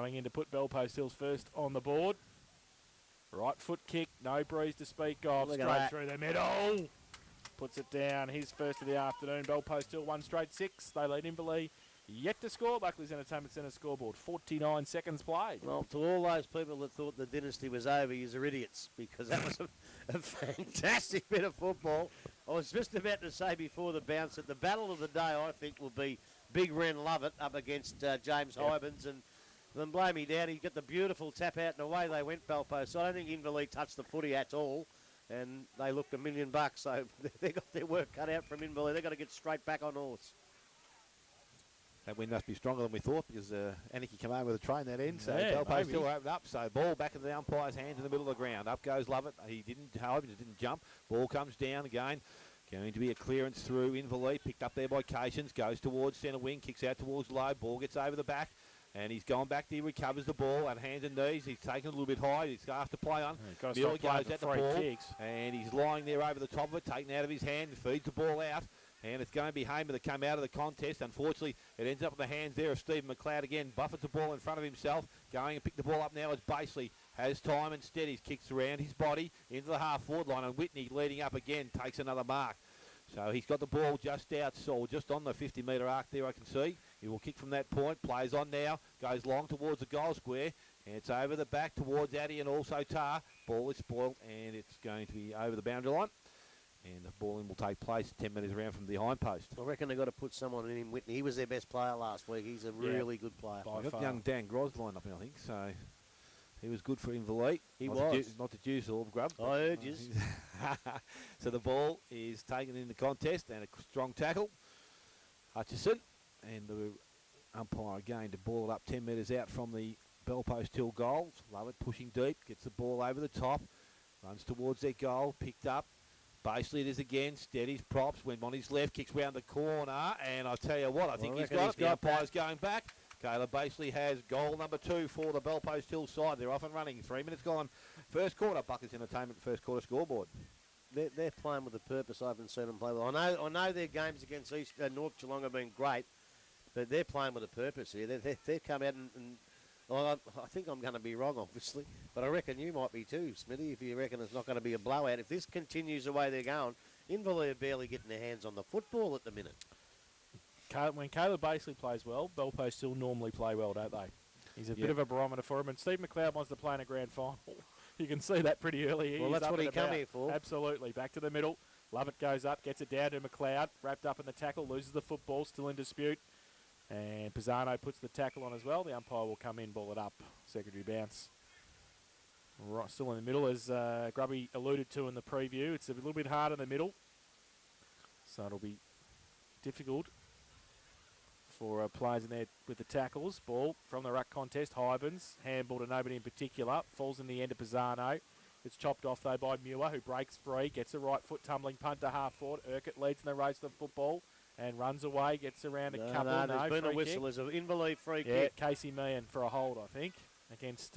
going in to put Bellpost Hills first on the board. Right foot kick, no breeze to speak of, straight through the middle. Puts it down, his first of the afternoon. Bellpost Hill 1 straight 6. They lead Inverleigh. Yet to score. Buckley's Entertainment Centre scoreboard. 49 seconds played. Well, to all those people that thought the dynasty was over, you're idiots, because that was a fantastic bit of football. I was just about to say before the bounce that the battle of the day, I think, will be Big Ren Lovett up against James Hybans. And then blow me down, he got the beautiful tap out and away they went, Bellpost. So I don't think Inverleigh touched the footy at all. And they looked $1 million, so they got their work cut out from Inverleigh. They've got to get straight back on horse. That wind must be stronger than we thought, because Aniki came over with a train that end, so Yeah, Bellpost still opened up. So ball back into the umpire's hands in the middle of the ground. Up goes Lovett. He didn't jump. Ball comes down again. Going to be a clearance through Inverleigh, picked up there by Cations, goes towards centre wing, kicks out towards low. Ball gets over the back. And he's gone back there, he recovers the ball on hands and knees. He's taken a little bit high. He's got to play on. Miller goes at the ball, kicks. and he's lying there over the top of it, taken out of his hand, feeds the ball out. And it's going to be Hamer that come out of the contest. Unfortunately, it ends up in the hands there of Stephen McLeod again. Buffets the ball in front of himself. Going and pick the ball up now as Basely has time and steadies. Kicks around his body into the half-forward line. And Whitney leading up again, takes another mark. So he's got the ball just outside, just on the 50-metre arc there, I can see. He will kick from that point, plays on now, goes long towards the goal square, and it's over the back towards Addy and also Tar. Ball is spoiled, and it's going to be over the boundary line. And the ball in will take place 10 metres around from the behind post. I reckon they've got to put someone in him, Whitney. He was their best player last week. He's a really good player. I've got young Dan Gros lined up, I think, so he was good for Inverleigh. He was. Not the juice or grub. I heard you. So the ball is taken in the contest, and a strong tackle. Hutchison, and the umpire again to ball it up 10 metres out from the Bellpost Hill goal. Lovett pushing deep, gets the ball over the top, runs towards their goal, picked up. Basely it is again, steadies, props, went on his left, kicks round the corner, and I tell you what, I think he's got it. The umpire's going back. Caleb Basely has goal number 2 for the Bellpost Hill side. They're off and running. 3 minutes gone. First quarter, Buckers Entertainment first quarter scoreboard. They're playing with a purpose. I haven't seen them play well. I know their games against North Geelong have been great, but they're playing with a purpose here. They've come out and I think I'm going to be wrong, obviously, but I reckon you might be too, Smithy, if you reckon it's not going to be a blowout. If this continues the way they're going, Inverleigh are barely getting their hands on the football at the minute. When Caleb Basely plays well, Bellpost still normally play well, don't they? He's a bit of a barometer for him, and Steve McLeod wants to play in a grand final. You can see that pretty early. Well, that's what he come here for. Absolutely. Back to the middle. Lovett goes up, gets it down to McLeod, wrapped up in the tackle, loses the football, still in dispute. And Pisano puts the tackle on as well. The umpire will come in, ball it up. Secondary bounce. Right, still in the middle, as Grubby alluded to in the preview. It's a little bit hard in the middle, so it'll be difficult for players in there with the tackles. Ball from the ruck contest. Hybans, handball to nobody in particular. Falls in the end of Pisano. It's chopped off, though, by Muir, who breaks free. Gets a right foot tumbling punt to half forward. Urquhart leads in the race to the football and runs away. Gets around a couple. No, there's been a whistle. There's an Inverleigh free kick. Casey Meehan for a hold, I think, against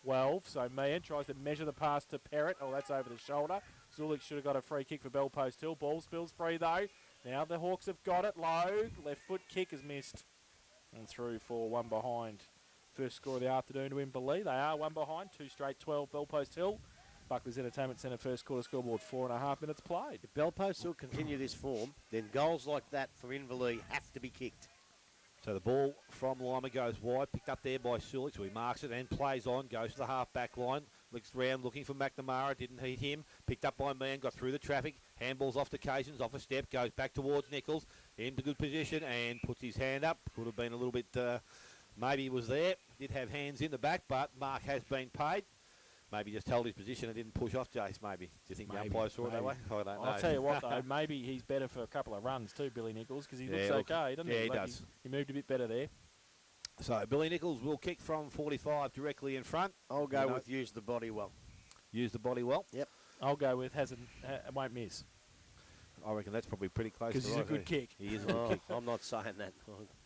Welv. So Meehan tries to measure the pass to Perrott. Oh, that's over the shoulder. Zulik should have got a free kick for Bellpost Hill. Ball spills free, though. Now the Hawks have got it low. Left foot kick is missed. And through for one behind. First score of the afternoon to Inverleigh. They are one behind. 2 straight 12 Bellpost Hill. Buckley's Entertainment Centre first quarter scoreboard. 4.5 minutes played. If Bellpost Hill continue this form, then goals like that for Inverleigh have to be kicked. So the ball from Lima goes wide, picked up there by Sulik, so he marks it and plays on, goes to the half-back line, looks round looking for McNamara, didn't hit him, picked up by Mann, got through the traffic, handballs off to Cations, off a step, goes back towards Nichols, into good position and puts his hand up. Could have been a little bit, maybe he was there, did have hands in the back, but Mark has been paid. Maybe just held his position and didn't push off Jace, maybe. Do you think the umpire saw it that way? I don't know. I'll tell you what, though, maybe he's better for a couple of runs too, Billy Nichols, because he looks okay, doesn't he? Yeah, he does. He moved a bit better there. So Billy Nichols will kick from 45 directly in front. I'll go with use the body well. Use the body well? Yep. I'll go with won't miss. I reckon that's probably pretty close. Because he's a good kick. He is a good kick. I'm not saying that.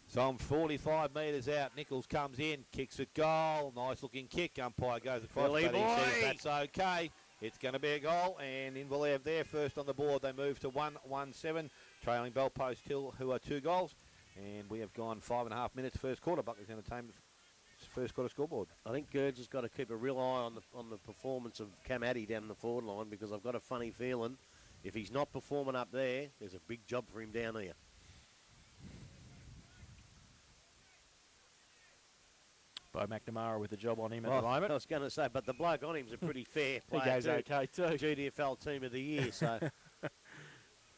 So I'm 45 metres out. Nichols comes in, kicks at goal. Nice looking kick. Umpire goes across, but he says that's okay. It's going to be a goal, and Inverleigh have there first on the board. They move to 1-1-7, trailing Bellpost Hill, who are 2 goals. And we have gone 5.5 minutes first quarter. Buckley's Entertainment first quarter scoreboard. I think Gurge has got to keep a real eye on the performance of Cam Addy down the forward line, because I've got a funny feeling if he's not performing up there, there's a big job for him down here. Bo McNamara with the job on him at Well, the moment. I was going to say, but the bloke on him's a pretty fair He player. goes okay too. GDFL Team of the Year, so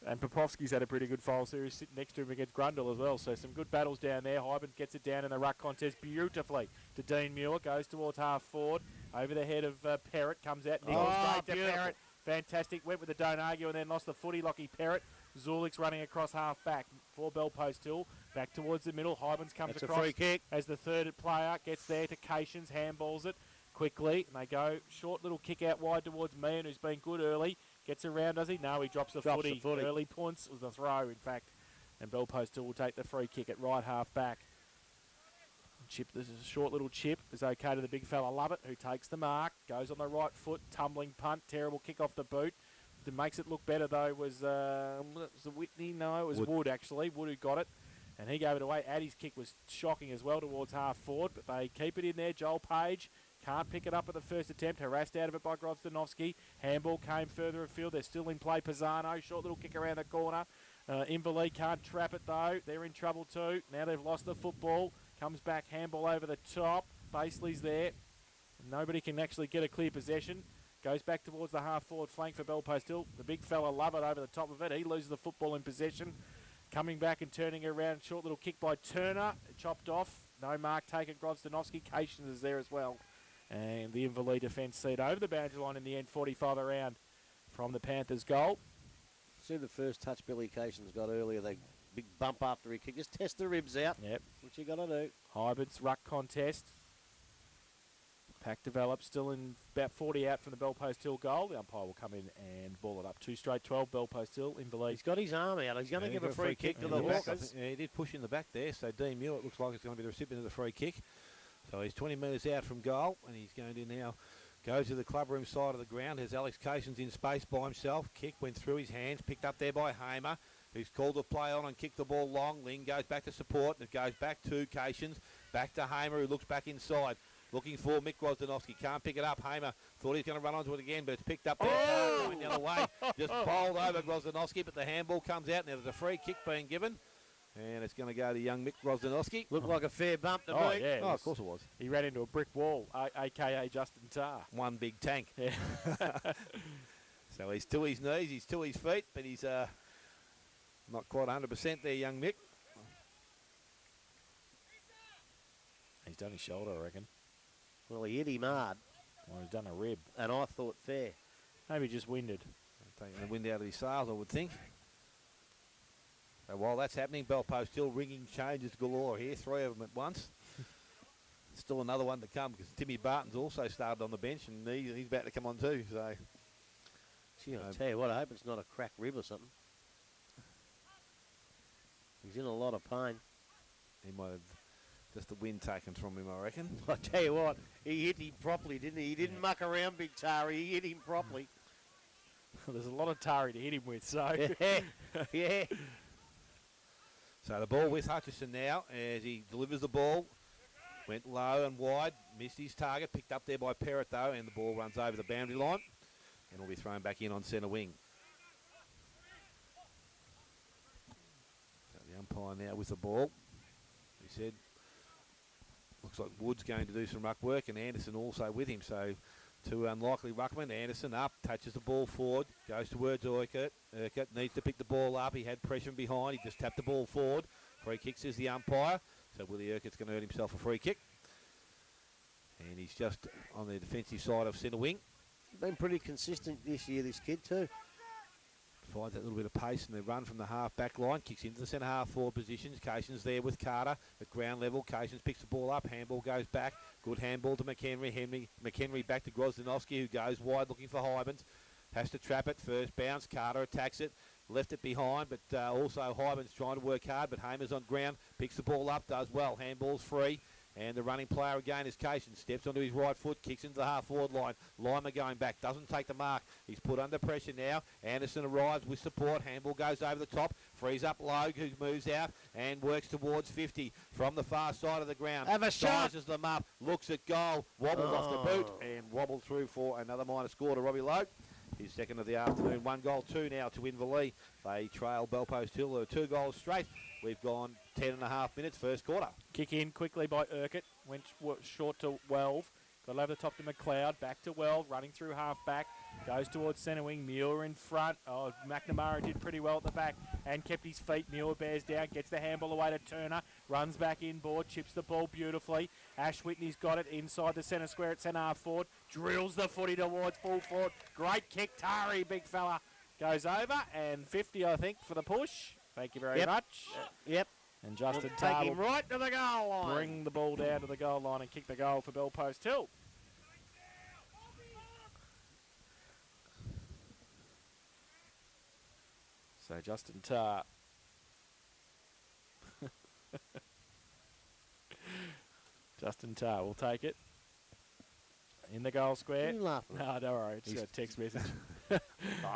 And Popovsky's had a pretty good final series sitting next to him against Grundle as well. So some good battles down there. Hyben gets it down in the ruck contest beautifully to Dean Muir. Goes towards half forward. Over the head of Perrott. Comes out. Nichols straight to beautiful. Perrott. Fantastic. Went with the don't argue and then lost the footy. Lockie Perrott. Zulik's running across half back for Bell Post Hill. Back towards the middle. Hybens comes that's across a free kick. as the third player. Gets there to Cations. Handballs it quickly. And they go short little kick out wide towards Meehan, who's been good early. Gets around, does he? No, he drops the footy. Early points was the throw, in fact. And Bell Post Hill will take the free kick at right half back. Chip, this is a short little chip. Is okay to the big fella Lovett, who takes the mark. Goes on the right foot. Tumbling punt. Terrible kick off the boot. That makes it look better, though, was it Whitney? No, it was Wood, actually. Wood who got it. And he gave it away. Addy's kick was shocking as well towards half forward, but they keep it in there. Joel Page can't pick it up at the first attempt. Harassed out of it by Grozdanovsky. Handball came further afield. They're still in play. Pisano, short little kick around the corner. Inverleigh can't trap it, though. They're in trouble, too. Now they've lost the football. Comes back, handball over the top. Baseley's there. Nobody can actually get a clear possession. Goes back towards the half-forward flank for Bell Post Hill. The big fella Lovett over the top of it. He loses the football in possession. Coming back and turning around. Short little kick by Turner. Chopped off. No mark taken. Grozdanovsky. Cations is there as well. And the Inverleigh defence seat over the boundary line in the end. 45 around from the Panthers' goal. See the first touch Billy Cations got earlier. They big bump after he kicked. Just test the ribs out. Yep. What you got to do. Hybrids ruck contest. Pack develops, still in about 40 out from the Bell Post Hill goal. The umpire will come in and ball it up. 2 straight 12, Bell Post Hill, Inverleigh. He's got his arm out. He's going to give a free kick to the Hawkers. He did push in the back there, so Dean Muir, it looks like it's going to be the recipient of the free kick. So he's 20 metres out from goal, and he's going to now go to the clubroom side of the ground. There's Alex Cations in space by himself. Kick went through his hands, picked up there by Hamer, who's called to play on and kicked the ball long. Ling goes back to support, and it goes back to Cations, back to Hamer, who looks back inside. Looking for Mick Grozdanovsky. Can't pick it up. Hamer thought he's going to run onto it again, but it's picked up there. Going the other way. Just bowled over Grozdanovsky, but the handball comes out. Now there's a free kick being given. And it's going to go to young Mick Grozdanovsky. Looked like a fair bump to me. Yeah, of course it was. He ran into a brick wall, a.k.a. Justin Tarr. One big tank. Yeah. So he's to his knees, he's to his feet, but he's not quite 100% there, young Mick. He's done his shoulder, I reckon. Well, he hit him hard. Well, he's done a rib. And I thought fair. Maybe just winded. Taking the wind out of his sails, I would think. So while that's happening, Bell Post still ringing changes galore here. 3 of them at once. Still another one to come because Timmy Barton's also started on the bench and he's about to come on too. So, gee, I'll tell you what, I hope it's not a cracked rib or something. He's in a lot of pain. He might have just the wind taken from him, I reckon. I tell you what, he hit him properly, didn't he? He didn't muck around, Big Tari. He hit him properly. There's a lot of Tari to hit him with, so. Yeah. Yeah. So the ball with Hutchison now as he delivers the ball. Went low and wide, missed his target, picked up there by Perrott though, and the ball runs over the boundary line and will be thrown back in on centre wing. So the umpire now with the ball. He said, looks like Wood's going to do some ruck work and Anderson also with him. So 2 unlikely ruckmen. Anderson up, touches the ball forward, goes towards Urquhart. Urquhart needs to pick the ball up. He had pressure behind. He just tapped the ball forward. Free kick says the umpire. So Willie Urquhart's going to earn himself a free kick. And he's just on the defensive side of centre wing. Been pretty consistent this year, this kid too. Finds that little bit of pace in the run from the half-back line. Kicks into the centre half forward positions. Cations there with Carter at ground level. Cations picks the ball up. Handball goes back. Good handball to McHenry. McHenry back to Grozdanovsky, who goes wide looking for Hybens. Has to trap it. First bounce. Carter attacks it. Left it behind, but also Hybens trying to work hard, but Hamer's on ground. Picks the ball up. Does well. Handball's free. And the running player again is Cation. Steps onto his right foot, kicks into the half-forward line. Lima going back, doesn't take the mark. He's put under pressure now. Anderson arrives with support. Handball goes over the top. Frees up Logue, who moves out and works towards 50 from the far side of the ground. Have a shot. Sizes them up, looks at goal, wobbles off the boot, and wobbled through for another minor score to Robbie Logue. His second of the afternoon. 1 goal, 2 now to Inverleigh. They trail Belpost Hill 2 goals straight. We've gone 10.5 minutes, first quarter. Kick in quickly by Urquhart. Went short to Welve. Got over the top to McLeod. Back to Welve. Running through half back. Goes towards centre wing. Muir in front. Oh, McNamara did pretty well at the back and kept his feet. Muir bears down. Gets the handball away to Turner. Runs back inboard. Chips the ball beautifully. Ash Whitney's got it inside the centre square at centre half forward. Drills the footy towards full forward. Great kick. Tari, big fella. Goes over. And 50, I think, for the push. Thank you very much. Yep. And Justin Take Tarr him will right to the goal line. bring the ball down to the goal line and kick the goal for Belpost Hill. So Justin Tarr. Justin Tarr will take it. In the goal square. What are you laughing at? No, don't worry. It's a text message. Oh,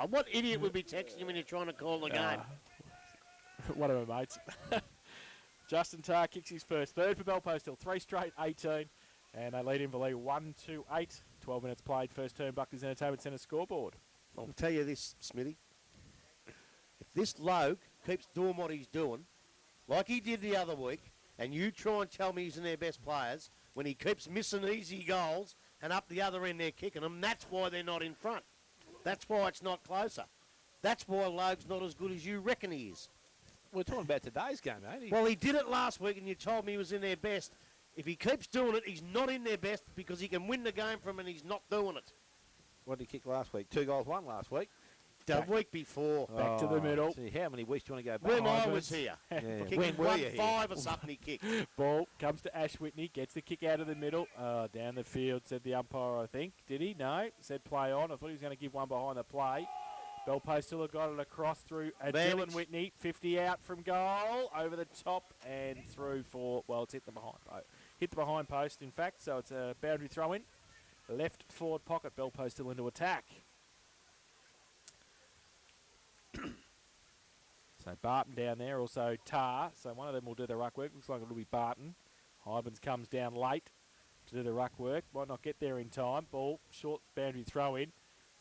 what idiot would be texting you when you're trying to call the game? One of my mates. Justin Tarr kicks his first third for Belpost Hill. 3 straight, 18. And they lead Inverleigh 1-8. 12 minutes played. First term Buckley's Entertainment Centre scoreboard. I'll tell you this, Smithy. If this Logue keeps doing what he's doing, like he did the other week, and you try and tell me he's in their best players, when he keeps missing easy goals and up the other end they're kicking them, that's why they're not in front. That's why it's not closer. That's why Logue's not as good as you reckon he is. We're talking about today's game, mate. Well, he did it last week, and you told me he was in their best. If he keeps doing it, he's not in their best because he can win the game from him, and he's not doing it. What did he kick last week? 2 goals, 1 last week. The week before. Back to the middle. See, how many weeks do you want to go back? When I Hyman's. was here. Yeah. Kicking When were you 1-5 or something he kicked. Ball comes to Ash Whitney. Gets the kick out of the middle. Down the field, said the umpire, I think. Did he? No. Said play on. I thought he was going to give one behind the play. Belpost still got it across through Dylan Whitney. 50 out from goal. Over the top and through for, well, it's hit the behind post. Hit the behind post, in fact. So it's a boundary throw in. Left forward pocket. Belpost still into attack. So Barton down there, also Tarr. So one of them will do the ruck work. Looks like it'll be Barton. Hybans comes down late to do the ruck work. Might not get there in time. Ball, short boundary throw in.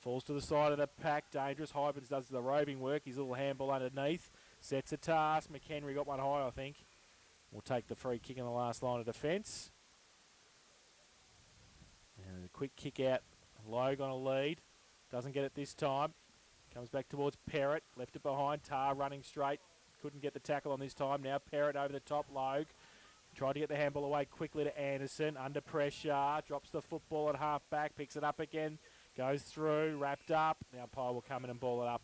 Falls to the side of the pack. Dangerous. Hybans does the roving work. His little handball underneath. Sets a task. McHenry got one high, I think. Will take the free kick in the last line of defence. And a quick kick out. Logue on a lead. Doesn't get it this time. Comes back towards Perrott. Left it behind. Tarr running straight. Couldn't get the tackle on this time. Now Perrott over the top. Logue. Tried to get the handball away quickly to Anderson. Under pressure. Drops the football at half back. Picks it up again. Goes through. Wrapped up. Now Pye will come in and ball it up.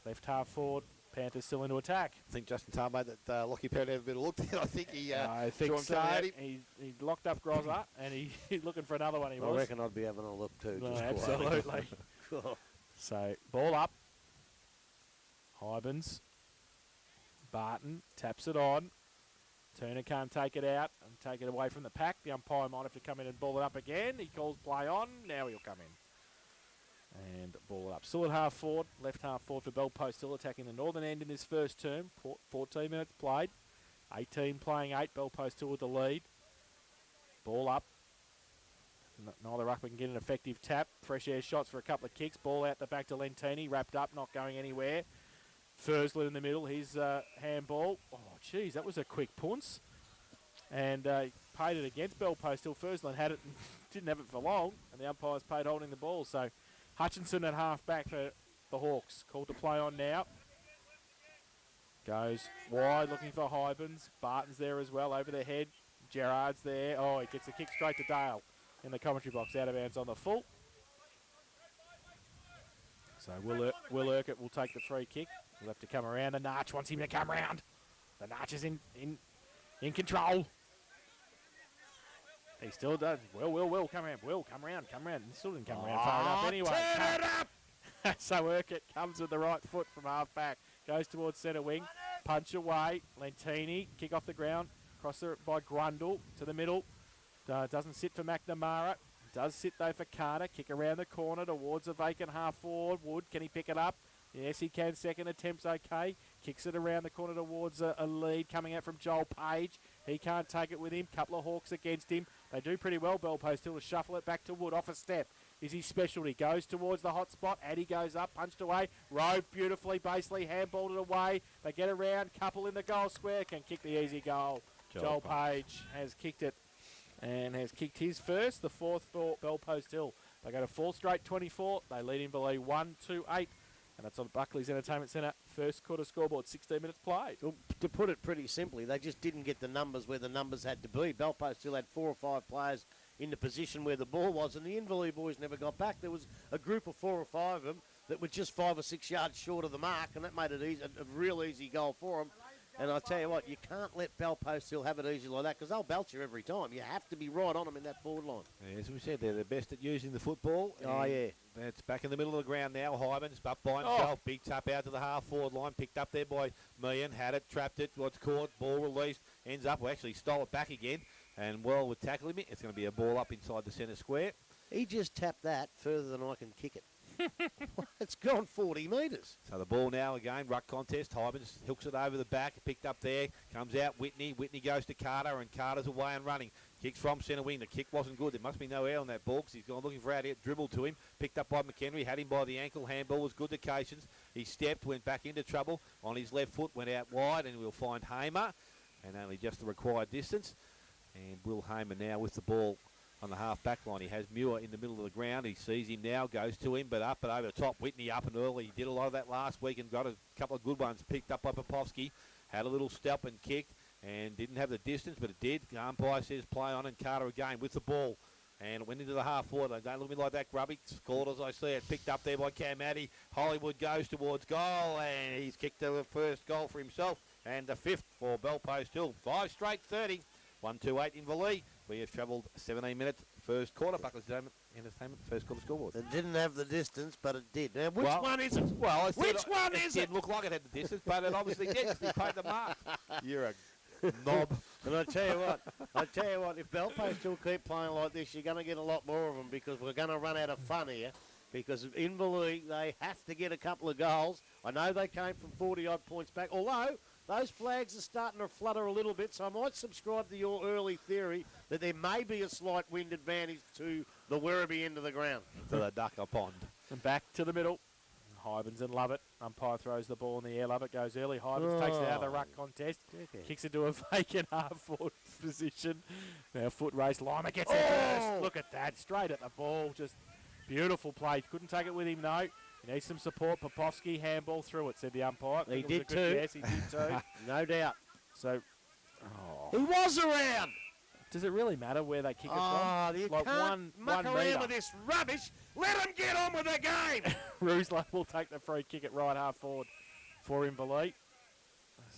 Left half forward. Panthers still into attack. I think Justin Tarr made that Lockie Perrott had a bit of look there. I think he I think threw him so. something at him. He locked up Grosser and he's looking for another one. He I was. reckon I'd be having a look too. No, just quietly. absolutely. So ball up. Hybans. Barton taps it on. Turner can't take it out and take it away from the pack. The umpire might have to come in and ball it up again. He calls play on. Now he'll come in. And ball it up. Still at half forward. Left half forward for Belpost. Still attacking the northern end in this first term. 14 minutes played. 18 playing 8. Belpost still with the lead. Ball up. Neither ruckman can get an effective tap. Fresh air shots for a couple of kicks. Ball out the back to Lentini. Wrapped up. Not going anywhere. Fursley in the middle. His handball. Oh, geez. That was a quick punce. And paid it against Belpost. Still Fursley had it and didn't have it for long. And the umpires paid holding the ball. So Hutchinson at half back for the Hawks. Called to play on now. Goes wide looking for Hybans. Barton's there as well over the head. Gerard's there. Oh, he gets the kick straight to Dale in the commentary box. Out of bounds on the full. So Will Urquhart will take the free kick. He'll have to come around. The Narch wants him to come round. The Narch is in control. He still does. Will, come around. Will, come around. He still didn't come around far enough anyway. Turn it up! So Urquhart comes with the right foot from half back. Goes towards centre wing. Punch away. Lentini. Kick off the ground. Cross there by Grundle to the middle. Doesn't sit for McNamara. Does sit, though, for Carter. Kick around the corner towards a vacant half forward. Wood, can he pick it up? Yes, he can. Second attempt's okay. Kicks it around the corner towards a lead coming out from Joel Page. He can't take it with him. Couple of Hawks against him. They do pretty well, Bellpost Hill, to shuffle it back to Wood. Off a step is his specialty. Goes towards the hot spot. Addy goes up, punched away. Rode beautifully. Basely handballed it away. They get around. Couple in the goal square. Can kick the easy goal. Joel Page has kicked it and has kicked his first, the fourth for Bellpost Hill. They go to 4 straight 24. They lead Inverleigh 1-8. And that's on Buckley's Entertainment Centre. First quarter scoreboard, 16 minutes played. Well, to put it pretty simply, they just didn't get the numbers where the numbers had to be. Bellpost still had 4 or 5 players in the position where the ball was, and the Inverleigh boys never got back. There was a group of 4 or 5 of them that were just 5 or 6 yards short of the mark, and that made it easy, a real easy goal for them. And I tell you what, you can't let Bellpost Hill have it easy like that because they'll belch you every time. You have to be right on them in that forward line. Yeah, as we said, they're the best at using the football. Oh, yeah. That's back in the middle of the ground now. Hyman's up by himself. Big tap out to the half-forward line. Picked up there by Meehan. Had it, trapped it. What's caught. Ball released. Ends up, well, actually stole it back again. And well, with tackling it, it's going to be a ball up inside the centre square. He just tapped that further than I can kick it. It's gone 40 metres. So the ball now again, ruck contest. Hyman's hooks it over the back, picked up there, comes out Whitney. Whitney goes to Carter, and Carter's away and running. Kicks from centre wing. The kick wasn't good. There must be no air on that ball because he's gone looking for out here. Dribbled to him, picked up by McHenry, had him by the ankle. Handball was good to Cations. He stepped, went back into trouble. On his left foot, went out wide, and we'll find Hamer, and only just the required distance. And Will Hamer now with the ball on the half-back line. He has Muir in the middle of the ground. He sees him now, goes to him, but up and over the top. Whitney up and early. He did a lot of that last week and got a couple of good ones picked up by Popovsky. Had a little step and kicked and didn't have the distance, but it did. The umpire says play on, and Carter again with the ball. And it went into the half-forward. They don't look at me like that, Grubby. Scored as I see it. Picked up there by Cam Addy. Hollywood goes towards goal, and he's kicked the first goal for himself. And the 5th for Bellpost Hill. 5 straight 30. 1-2-8 Inverleigh. We have travelled 17 minutes. First quarter, Buckley's Entertainment, first quarter scoreboard. It didn't have the distance, but it did. Now, which one is it? Well, which one is it? It didn't look like it had the distance, but it obviously did because he paid the mark. You're a knob. And I tell you what, if Bellpost still keep playing like this, you're going to get a lot more of them because we're going to run out of fun here. Because of Inverleigh, they have to get a couple of goals. I know they came from 40-odd points back, although those flags are starting to flutter a little bit, so I might subscribe to your early theory that there may be a slight wind advantage to the Werribee end of the ground. To the Ducker Pond. And back to the middle. Hybens and Lovett. Umpire throws the ball in the air. Lovett goes early. Hybens takes it out of the ruck contest. Okay. Kicks it to a vacant half-forward position. Now foot race. Lima gets it first. Look at that. Straight at the ball. Just beautiful play. Couldn't take it with him, no. He needs some support. Popovsky handball through it, said the umpire. He did too. Yes, he did too. No doubt. So, he was around. Does it really matter where they kick it from? You like can't muck around with this rubbish. Let him get on with the game. Ruslan will take the free kick at right half forward for Inverleigh.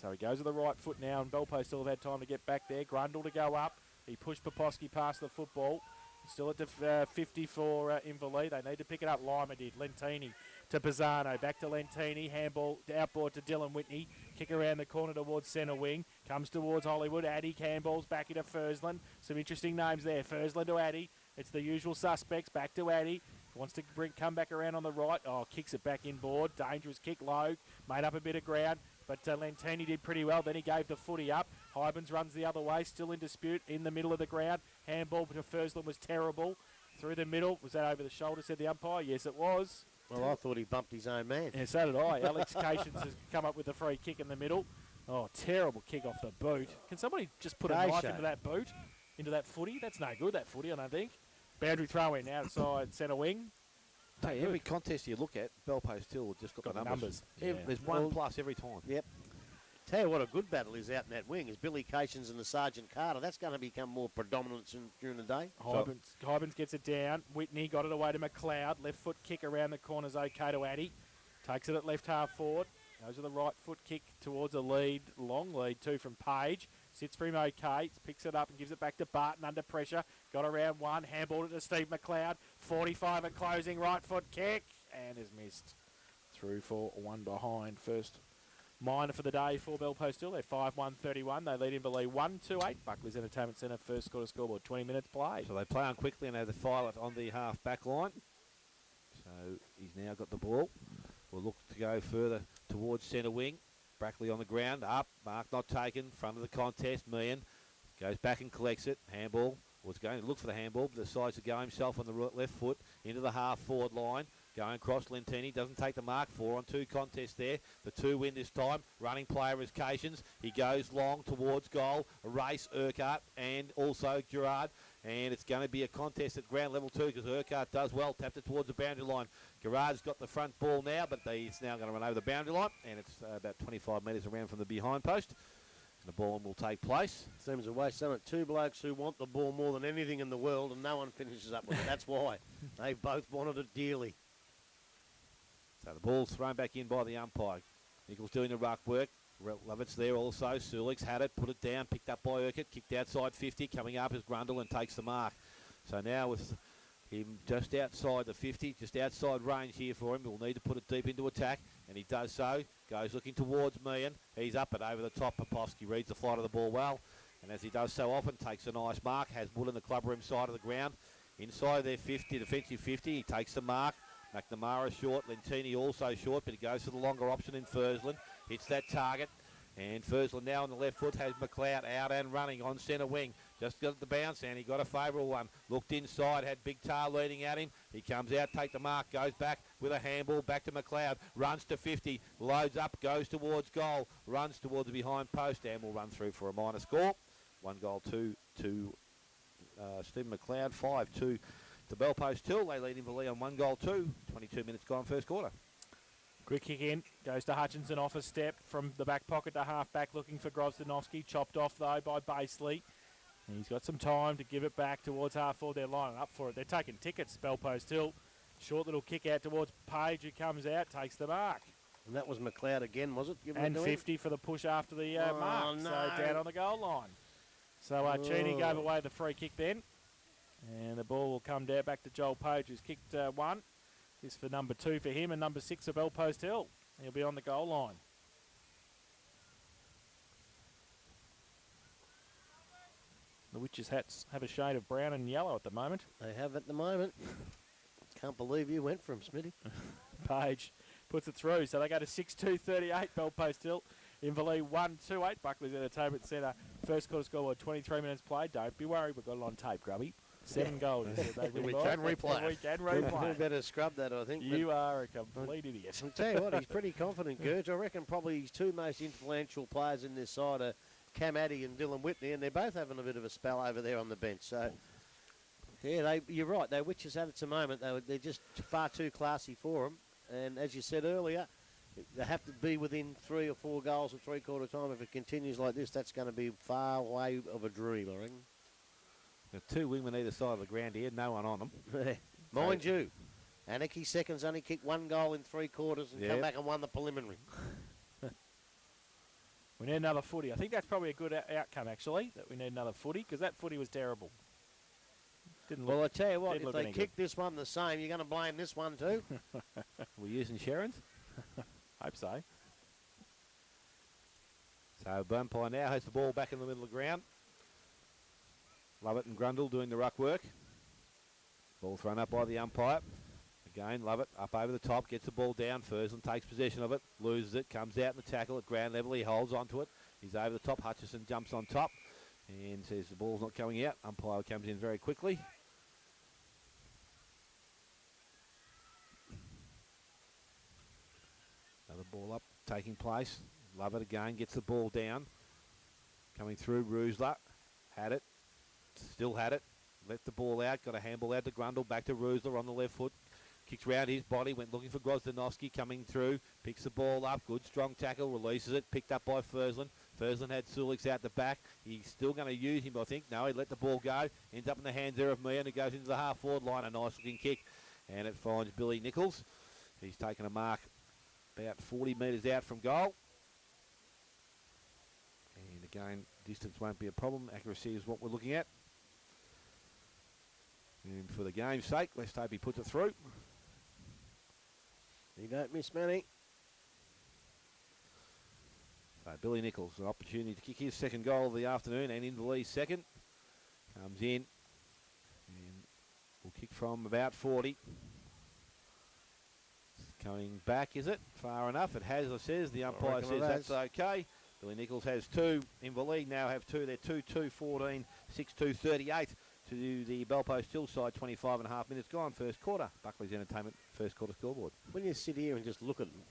So he goes with the right foot now, and Bellpost still have had time to get back there. Grundle to go up. He pushed Popovsky past the football. Still at the 50 for Inverleigh. They need to pick it up. Lima did. Lentini to Pisano. Back to Lentini. Handball outboard to Dylan Whitney. Kick around the corner towards centre wing. Comes towards Hollywood. Addy handballs back into Fursland. Some interesting names there. Fursland to Addy. It's the usual suspects. Back to Addy. Wants to come back around on the right. Oh, kicks it back inboard. Dangerous kick low. Made up a bit of ground. But Lentini did pretty well. Then he gave the footy up. Hybens runs the other way. Still in dispute in the middle of the ground. Handball to Fursland was terrible. Through the middle. Was that over the shoulder, said the umpire? Yes, it was. Well, I thought he bumped his own man. Yeah, so did I. Alex Cations has come up with a free kick in the middle. Oh, terrible kick off the boot. Can somebody just put a knife into that boot? Into that footy? That's no good, that footy, I don't think. Boundary throw in outside centre wing. Hey, every contest you look at, Bellpost Hill just got the numbers. Yeah. There's one plus every time. Yep. Tell you what, a good battle is out in that wing is Billy Cations and the Sergeant Carter. That's going to become more predominant during the day. Hybens gets it down. Whitney got it away to McLeod. Left foot kick around the corner's okay to Addy. Takes it at left half forward. Goes with the right foot kick towards a lead. Long lead too from Page. Sits for him okay. Picks it up and gives it back to Barton under pressure. Got around one. Handballed it to Steve McLeod. 45 at closing. Right foot kick. And is missed. Through for one behind. First minor for the day for Bellpost Hill. They're 5-1-31. They lead Inverleigh 1-2-8. Buckley's Entertainment Centre, first quarter scoreboard, 20 minutes played. So they play on quickly and have the Violet on the half back line. So he's now got the ball. We'll look to go further towards centre wing. Brackley on the ground, up, mark not taken, front of the contest, Meehan goes back and collects it, handball, was going to look for the handball, but decides to go himself on the left foot into the half forward line, going across Lentini, doesn't take the mark, 4 on 2 contest there, the 2 win this time, running player is Cations, he goes long towards goal, a race, Urquhart and also Gerard, and it's going to be a contest at ground level 2 because Urquhart does well, tapped it towards the boundary line. Gerard's got the front ball now, but he's now going to run over the boundary line, and it's about 25 metres around from the behind post. And the ball will take place. Seems a waste, doesn't it? 2 blokes who want the ball more than anything in the world, and no one finishes up with it. That's why. They both wanted it dearly. So the ball's thrown back in by the umpire. Nichols doing the ruck work. Lovett's there also. Sulik's had it, put it down, picked up by Urquhart, kicked outside 50, coming up is Grundle and takes the mark. So now with him just outside the 50, just outside range here for him, he'll need to put it deep into attack, and he does so. Goes looking towards Meehan. He's up it over the top. Popovsky reads the flight of the ball well, and as he does so often, takes a nice mark. Has Wood in the club room side of the ground. Inside their 50, defensive 50, he takes the mark. McNamara short, Lentini also short, but he goes for the longer option in Fursland. Hits that target, and Fursland now on the left foot has McLeod out and running on centre wing. Just got the bounce, and he got a favourable one. Looked inside, had Big Tar leading at him. He comes out, take the mark, goes back with a handball, back to McLeod, runs to 50, loads up, goes towards goal, runs towards the behind post, and will run through for a minor score. 1 goal, 2 to Stephen McLeod, 5-2 to Bellpost Hill. They lead Inverleigh on 1 goal, 2. 22 minutes gone first quarter. Quick kick in, goes to Hutchinson off a step from the back pocket to half back, looking for Grosdanovsky, chopped off though by Baseley. He's got some time to give it back towards half forward. They're lining up for it. They're taking tickets, Bellpost Hill. Short little kick out towards Page, who comes out, takes the mark. And that was McLeod again, was it? And 50 for the push after the mark. No. So down on the goal line. So Cheney gave away the free kick then. And the ball will come down back to Joel Page, who's kicked 1. This for number 2 for him, and number 6 for Bellpost Hill. He'll be on the goal line. The Witches' hats have a shade of brown and yellow at the moment. They have at the moment. Can't believe you went from Smitty. Page puts it through, so they go to 6-2-38, Bellpost Hill. Inverleigh 1-2-8, Buckley's Entertainment Centre. First quarter scoreboard, 23 minutes played. Don't be worried, we've got it on tape, Grubby. 7 goals. We can replay it. We can replay We it. better scrub that, I think. You are a complete idiot. I'll tell you what, he's pretty confident, Gurge. I reckon probably his 2 most influential players in this side are Cam Addy and Dylan Whitney, and they're both having a bit of a spell over there on the bench. So, yeah, you're right. They Witches at the moment. They're just far too classy for them. And as you said earlier, they have to be within 3 or 4 goals at three-quarter time. If it continues like this, that's going to be far away of a dream, I reckon. Got 2 wingmen either side of the ground here, no one on them. Mind you, Anarchy Seconds only kicked 1 goal in 3 quarters and come back and won the preliminary. We need another footy. I think that's probably a good outcome, actually, that we need another footy, because that footy was terrible. Well, I tell you what, if they kick this one the same, you're going to blame this one too? We're using Sharon's. Hope so. So Bumpire now has the ball back in the middle of the ground. Lovett and Grundle doing the ruck work. Ball thrown up by the umpire. Again, Lovett up over the top, gets the ball down. Fursland takes possession of it, loses it, comes out in the tackle at ground level. He holds onto it. He's over the top. Hutchison jumps on top and says the ball's not coming out. Umpire comes in very quickly. Another ball up, taking place. Lovett again, gets the ball down. Coming through, Roosler. Had it. Still had it. Let the ball out. Got a handball out to Grundle. Back to Roosler on the left foot. Kicks round his body. Went looking for Grosdanovsky. Coming through. Picks the ball up. Good strong tackle. Releases it. Picked up by Fursland. Fursland had Sulik's out the back. He's still going to use him, I think. No, he let the ball go. Ends up in the hands there of Meehan, who goes into the half-forward line. A nice looking kick. And it finds Billy Nichols. He's taken a mark about 40 metres out from goal. And again, distance won't be a problem. Accuracy is what we're looking at. And for the game's sake, let's hope he puts it through. You don't miss many. So Billy Nichols, an opportunity to kick his second goal of the afternoon, and Inverleigh second. Comes in and will kick from about 40. It's coming back, is it? Far enough. It has, I says. The umpire says that's okay. Billy Nichols has 2. Inverleigh now have 2. They're 2-2-14, 6-2-38 to the Bellpost Hill side. 25 and a half minutes gone. First quarter. Buckley's Entertainment first quarter scoreboard. When you sit here and just look at him,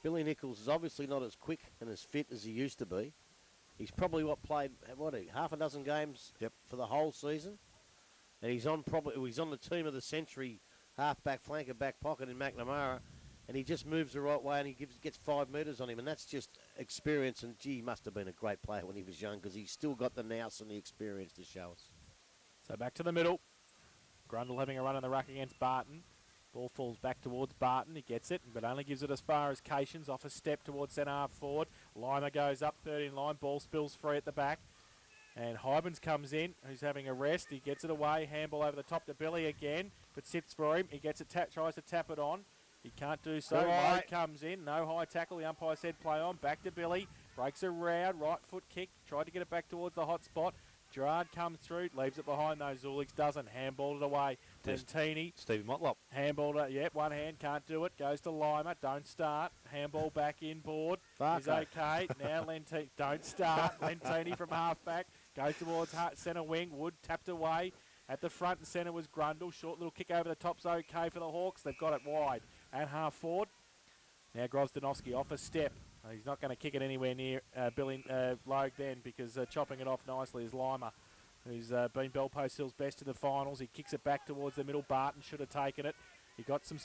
Billy Nichols is obviously not as quick and as fit as he used to be. He's probably played half a dozen games for the whole season, and he's on the team of the century, half-back flanker, back pocket in McNamara, and he just moves the right way and he gets 5 metres on him, and that's just experience. And gee, he must have been a great player when he was young, because he's still got the nous and the experience to show us. So back to the middle. Grundle having a run on the ruck against Barton. Ball falls back towards Barton. He gets it, but only gives it as far as Cations. Off a step towards centre half forward. Lima goes up, 13 line. Ball spills free at the back. And Hybens comes in, who's having a rest. He gets it away. Handball over the top to Billy again, but sits for him. He gets it, tries to tap it on. He can't do so. Lowe comes in. No high tackle. The umpire said play on. Back to Billy. Breaks around. Right foot kick. Tried to get it back towards the hot spot. Gerard comes through, leaves it behind those Zuliks, doesn't, handball it away. Lentini. Stevie Motlop. Handball it, one hand, can't do it, goes to Lima, don't start. Handball back inboard, is okay. Now Lentini, don't start. Lentini from half-back, goes towards centre wing, Wood tapped away. At the front and centre was Grundle, short little kick over the top's okay for the Hawks, they've got it wide. At half forward, now Grozdanovsky off a step. He's not going to kick it anywhere near Billy Logue then, because chopping it off nicely is Lima, who's been Bellpost Hill's best in the finals. He kicks it back towards the middle. Barton should have taken it. He got some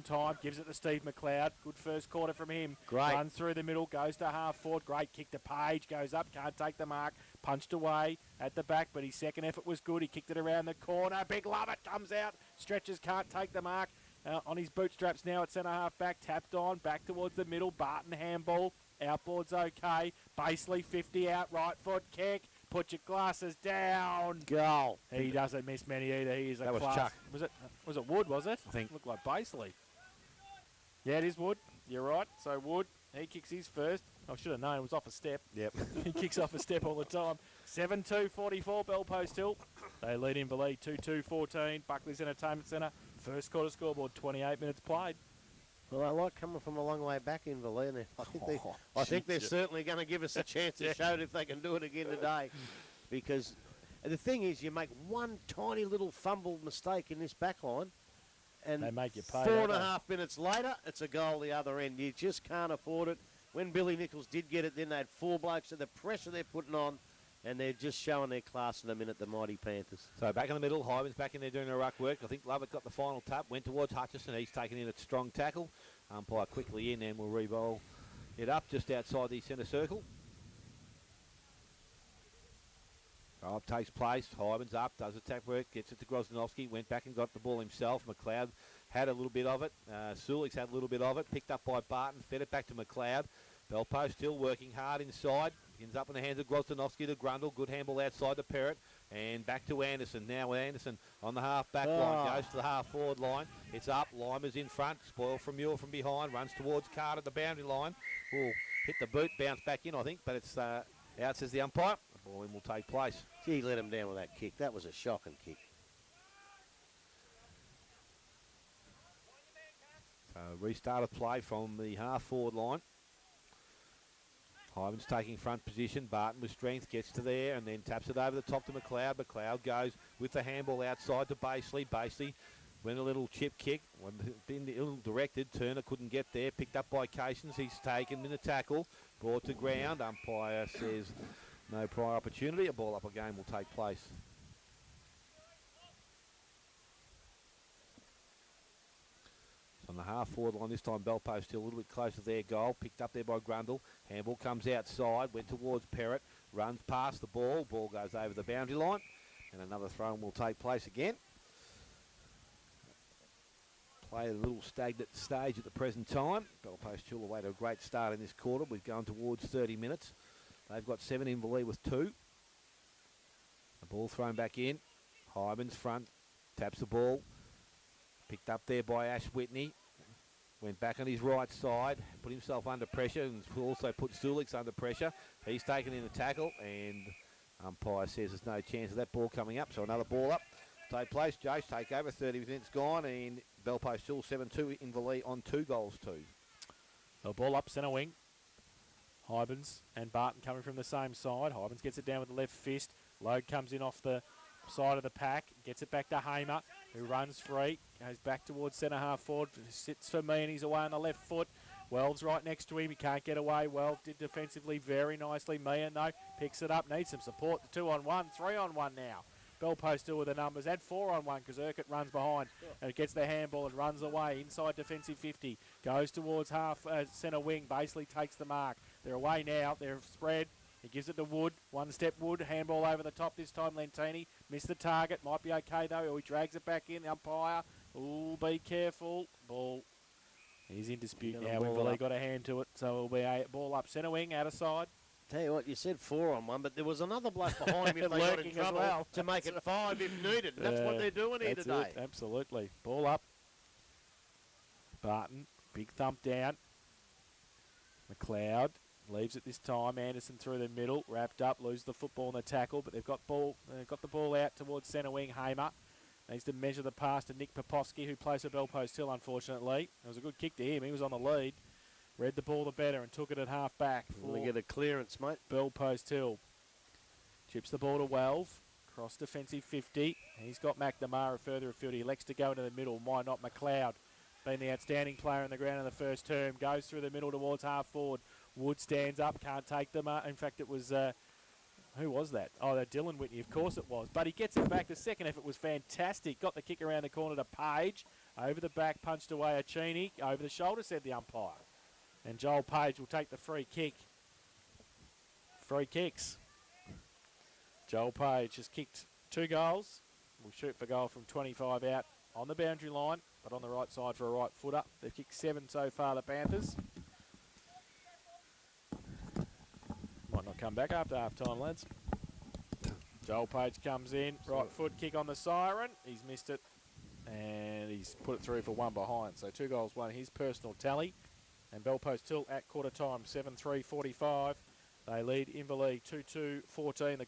time, gives it to Steve McLeod. Good first quarter from him. Great. Runs through the middle, goes to half forward. Great kick to Page, goes up, can't take the mark. Punched away at the back, but his second effort was good. He kicked it around the corner. Big Lovett comes out. Stretches, can't take the mark. On his bootstraps now at centre half back, tapped on, back towards the middle. Barton handball, outboard's okay. Baseley 50 out, right foot kick. Put your glasses down. Goal. He doesn't miss many either. He is a That was class. Chuck. Was it Wood? Was it? I think. Looked like Baseley. Yeah, it is Wood. You're right. So Wood, he kicks his first. I should have known it was off a step. Yep. He kicks off a step all the time. 7-2-44 Bellpost Hill. They lead Inverleigh 2-2-14. Buckley's Entertainment Centre. First quarter scoreboard, 28 minutes played. Well, I like coming from a long way back in Inverleigh. I think they're certainly going to give us a chance to show it if they can do it again today. Because the thing is, you make one tiny little fumbled mistake in this back line, and they make you pay. 4.5 minutes later, it's a goal the other end. You just can't afford it. When Billy Nichols did get it, then they had 4 blokes, and the pressure they're putting on, and they're just showing their class in a minute, the mighty Panthers. So back in the middle, Hyman's back in there doing the ruck work. I think Lovett got the final tap, went towards Hutchison. He's taken in a strong tackle. Umpire quickly in, and we'll re-bowl it up just outside the centre circle. Up takes place. Hyman's up, does attack work, gets it to Grozdanovsky, went back and got the ball himself. McLeod had a little bit of it. Suliks had a little bit of it. Picked up by Barton, fed it back to McLeod. Bellpost still working hard inside. Ends up in the hands of Grozdanovsky to Grundle. Good handball outside to Perrott. And back to Anderson. Now Anderson on the half-back line. Goes to the half-forward line. It's up. Lima's in front. Spoil from Muir from behind. Runs towards Carter at the boundary line. Will hit the boot. Bounce back in, I think. But it's out, says the umpire. The ball in will take place. Gee, let him down with that kick. That was a shocking kick. So restart of play from the half-forward line. Hyman's taking front position. Barton with strength gets to there and then taps it over the top to McLeod. McLeod goes with the handball outside to Baseley. Baseley went a little chip kick. Been ill directed. Turner couldn't get there. Picked up by Cations. He's taken in the tackle. Brought to ground. Umpire says no prior opportunity. A ball up again will take place. On the half-forward line this time, Bellpost still a little bit closer to their goal. Picked up there by Grundle. Handball comes outside, went towards Perrott. Runs past the ball. Ball goes over the boundary line. And another throw will take place again. Play a little stagnant stage at the present time. Bellpost still away to a great start in this quarter. We've gone towards 30 minutes. They've got 7 Inverleigh with 2. The ball thrown back in. Hyman's front. Taps the ball. Picked up there by Ash Whitney. went back on his right side, put himself under pressure, and also put Sulix under pressure. He's taken in the tackle, and umpire says there's no chance of that ball coming up, so another ball up. Take place, Jace, take over, 30 minutes gone, and Belpo still 7-2, Inverleigh on 2 goals to. The ball up centre wing. Hybens and Barton coming from the same side. Hybens gets it down with the left fist. Load comes in off the side of the pack, gets it back to Hamer, who runs free, goes back towards centre half forward, sits for me, and he's away on the left foot. Wells right next to him, he can't get away. Wells did defensively very nicely. Meehan though picks it up, needs some support. 2-on-1, 3-on-1 now. Bellpost still with the numbers, add 4-on-1 because Urquhart runs behind and gets the handball and runs away inside defensive 50, goes towards half centre wing, basically takes the mark. They're away now, they're spread. He gives it to Wood, one step Wood, handball over the top this time. Lentini missed the target, might be okay though, or he drags it back in. The umpire, ooh, be careful. Ball is in dispute now. Inverleigh got a hand to it, so it'll be a ball up centre wing, out of side. Tell you what, you said 4-on-1, but there was another bloke behind him if they got in trouble to make it 5 if needed. That's what they're doing here today. It, absolutely. Ball up. Barton, big thump down. McLeod leaves it this time. Anderson through the middle, wrapped up, loses the football in the tackle, but they've got the ball out towards centre wing. Hamer needs to measure the pass to Nick Popovsky, who plays for Bellpost Hill, unfortunately. It was a good kick to him. He was on the lead. Read the ball the better and took it at half back. We get a clearance, mate. Bellpost Hill. Chips the ball to Welv. Cross defensive 50. He's got McNamara further afield. He elects to go into the middle. Why not? McLeod, been the outstanding player in the ground in the first term, goes through the middle towards half forward. Wood stands up, can't take them. In fact, it was, who was that? Oh, that Dylan Whitney, of course it was. But he gets it back. The second effort was fantastic. Got the kick around the corner to Page. Over the back, punched away Achini. Over the shoulder, said the umpire. And Joel Page will take the free kick. Free kicks. Joel Page has kicked 2 goals. Will shoot for goal from 25 out on the boundary line, but on the right side for a right footer. They've kicked 7 so far, the Panthers. Might not come back after half time, lads. Joel Page comes in, right foot kick on the siren. He's missed it, and he's put it through for 1 behind. So 2 goals, 1 his personal tally. And Bellpost Hill at quarter time, 7-3-45. They lead Inverleigh 2-2-14.